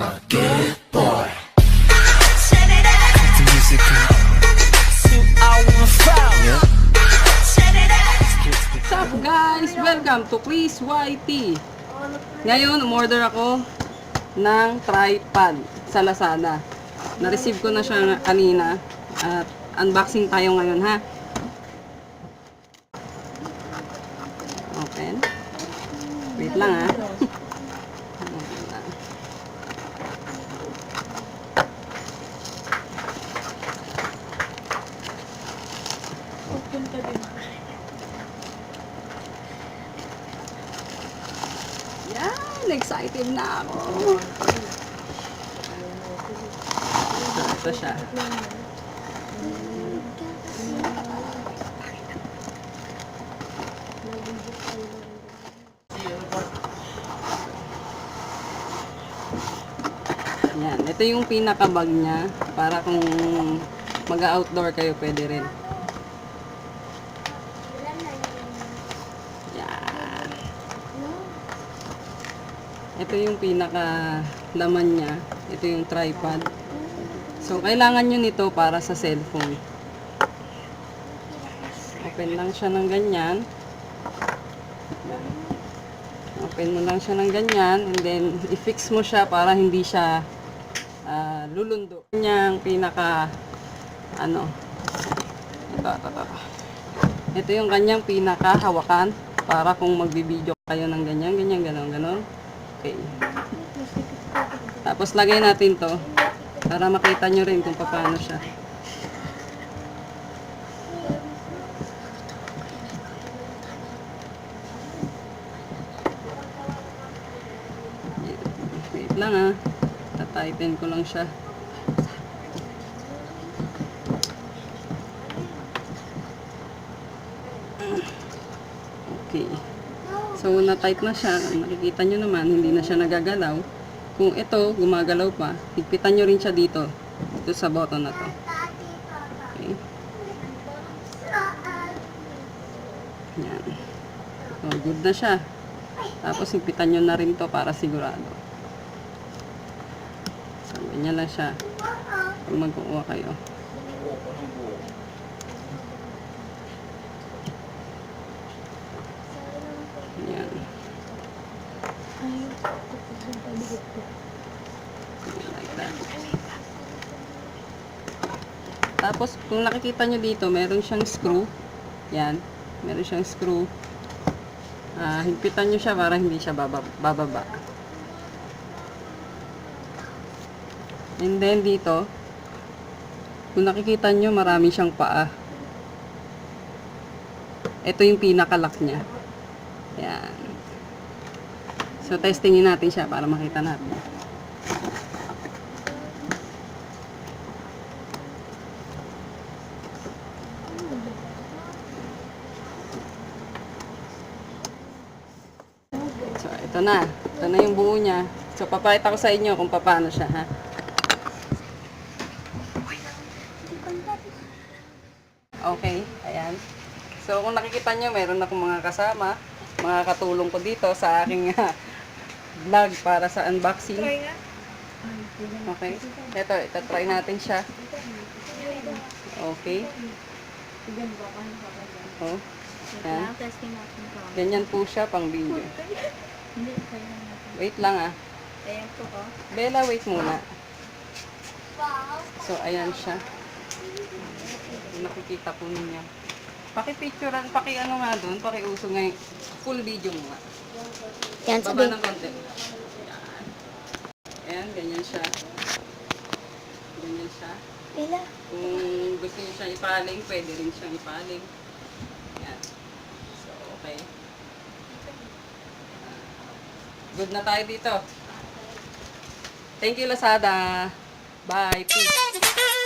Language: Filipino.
a good boy. Set the music up. Yeah. What's up guys? Welcome to Chris YT. Ngayon, umorder ako ng tripod sa Lazada. Na-receive ko na siya kanina at unboxing tayo ngayon ha. Open. Wait lang ha. Yan, excited na ako. So, ito siya. Yan, ito yung pinaka-bag niya para kung mag-outdoor kayo pwede rin. Yan. Ito yung pinaka-laman niya. Ito yung tripod. So, kailangan nyo nito para sa cellphone. Open lang siya ng ganyan. Open mo lang siya ng ganyan. And then, i-fix mo siya para hindi siya lulundo. Yung pinaka, ito yung kanyang pinaka-hawakan para kung magbibideo kayo ng ganyan, ganon. Okay. Tapos, lagay natin to para makita nyo rin kung paano siya. Wait lang ha. Tatighten ko lang siya. Okay. So, na-tight na siya. Nakikita nyo naman, hindi na siya nagagalaw. Kung ito, gumagalaw pa, higpitan nyo rin siya dito. Ito sa button na to. Okay. Yan. So, good na siya. Tapos, higpitan nyo na rin to para sigurado. So, ganyan lang siya. Pag magkukuha kayo. Yan. Like that. Tapos, kung nakikita nyo dito, meron siyang screw. Yan. Meron siyang screw. Higpitan nyo siya para hindi siya bababa. And then, dito, kung nakikita nyo, marami siyang paa. Ito yung pinaka-lock niya. Yan. So, testingin natin siya para makita natin. So, ito na. Ito na yung buo niya. So, papakita ko sa inyo kung paano siya, ha? Okay, ayan. So, kung nakikita nyo, meron akong mga kasama, mga katulong ko dito sa aking vlog para sa unboxing. Okay. Ito try natin siya. Okay. Oh. Yan. Ganyan po siya pang video. Wait lang ah. Bella, wait muna. So, ayan siya. Nakikita po ninyo. Paki-picturean, paki-ano nga doon, paki-uso nga yung full video mo nga. Yan, Baba sabi. ng konti. Ayan, ganyan siya. Ganyan siya. Ila. Kung gusto niyo siyang ipaling, pwede rin siyang ipaling. Ayan. So, okay. Good na tayo dito. Thank you, Lazada. Bye. Peace.